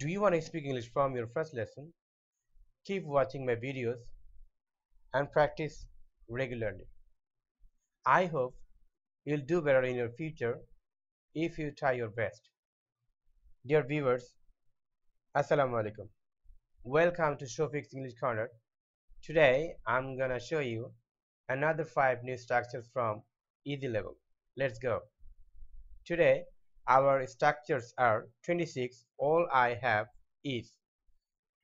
Do you want to speak English from your first lesson? Keep watching my videos and practice regularly. I hope you'll do better in your future if you try your best. Dear viewers, Assalamu alaikum. Welcome to Showfix English Corner. Today I'm gonna show you another 5 new structures from easy level. Let's go. Today our structures are 26, all I have is.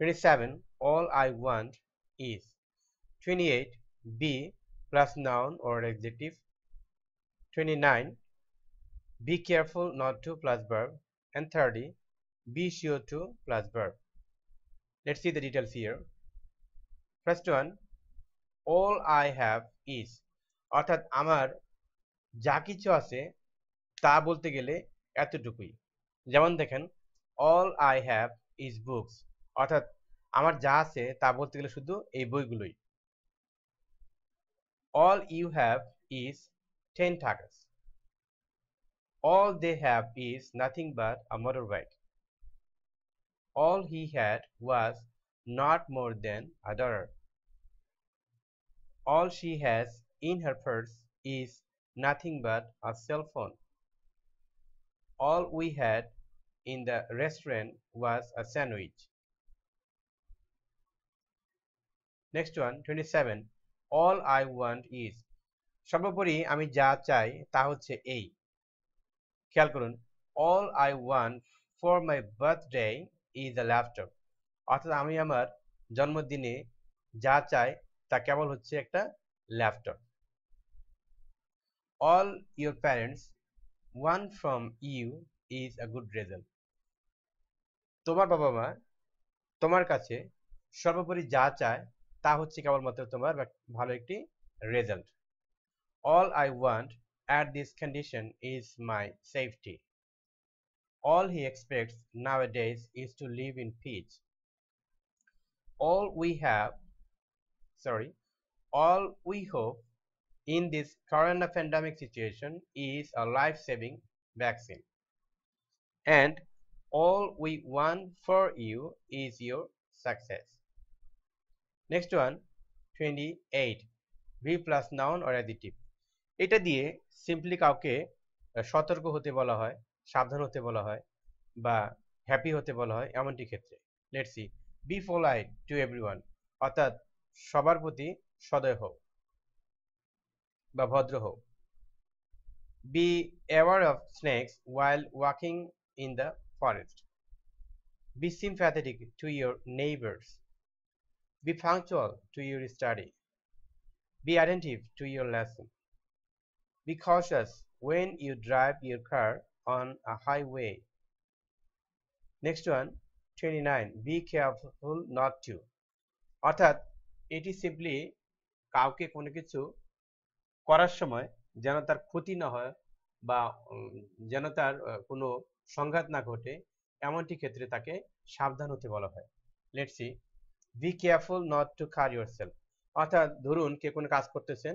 27, all I want is. 28, be plus noun or adjective. 29, be careful not to plus verb. And 30, be sure to plus verb. Let's see the details here. First one, all I have is, অর্থাৎ আমার যা কিছু আছে তা বলতে গেলে এতটুকুই। যেমন দেখেন, all I have is books, অর্থাৎ আমার যা আছে তা বলতে গেলে শুধু এই বইগুলোই। all you have is 10 takas. All they have is nothing but a motorbike. All he had was not more than a dollar. All she has in her purse is nothing but a cell phone. All we had in the restaurant was a sandwich. Next one, 27. All I want is, সর্বোপরি আমি যা চাই তা হচ্ছে এই। খেয়াল করুন, all I want for my birthday is a laptop, অর্থাৎ আমি আমার জন্মদিনে যা চাই তা কেবল হচ্ছে একটা laptop. all your parents want from you is a good result, তোমার বাবা মা তোমার কাছে সর্বোপরি যা চায় তা হচ্ছে কেবলমাত্র তোমার ভালো একটি result. all I want at this condition is my safety. All he expects nowadays is to live in peace. All we hope in this current pandemic situation is a life-saving vaccine. And all we want for you is your success. Next one, 28. Be plus noun or adjective. এটা দিয়ে simply কাউকে সতর্ক হতে বলা হয়, সাবধান হতে বলা হয়, বা হ্যাপি হতে বলা হয় এমনটি ক্ষেত্রে। Let's see, be polite to everyone, অর্থাৎ সবার প্রতি সদয় হও বা ভদ্র হও। Be aware of snakes while walking in the forest. Be sympathetic to your neighbours. Be punctual to your study. Be attentive to your lesson. Be cautious when you drive your car on a highway. Next one, 29. Be careful not to. অর্থাৎ এটি simply কাউকে কোনো কিছু করার সময় যেন তার ক্ষতি না হয় বা যেন তার কোনো সংঘাত না ঘটে এমনটি ক্ষেত্রে তাকে সাবধান হতে বলা হয়। Let's see, B careful not two cut yourself, অর্থাৎ ধরুন কে কোনো কাজ করতেছেন,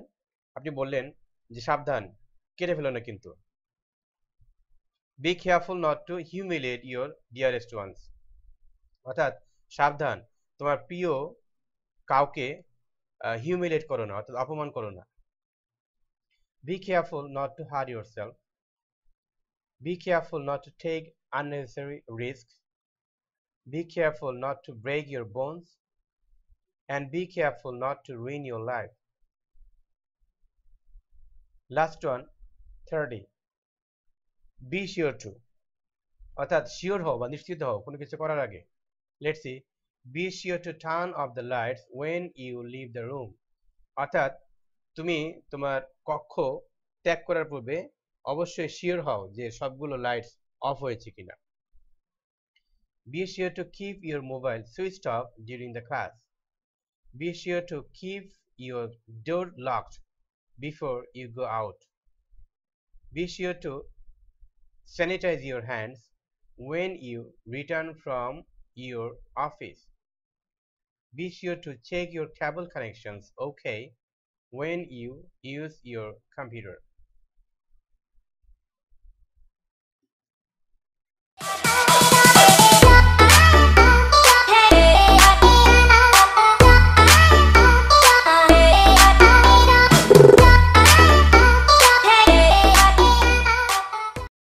আপনি বললেন যে সাবধান কেটে ফেলো না কিন্তু। Be careful not to humiliate your dearest ones, অর্থাৎ সাবধান তোমার প্রিয় কাউকে হিউমিলিয়েট করো না, অর্থাৎ অপমান করো না। Be careful not to hurt yourself. Be careful not to take unnecessary risks. Be careful not to break your bones. And be careful not to ruin your life. Last one, 30. Be sure to, অর্থাৎ sure হও বা নিশ্চিত হও কোনো কিছু করার আগে। Let's see, be sure to turn off the lights when you leave the room, অর্থাৎ তুমি তোমার কক্ষ ত্যাগ করার পূর্বে অবশ্যই শিওর হও যে সবগুলো লাইটস অফ হয়েছে কিনা। Be sure to keep your mobile switched off during the class. Be sure to keep your door locked before you go out. Be sure to sanitize your hands when you return from your office. Be sure to check your cable connections okay when you use your computer.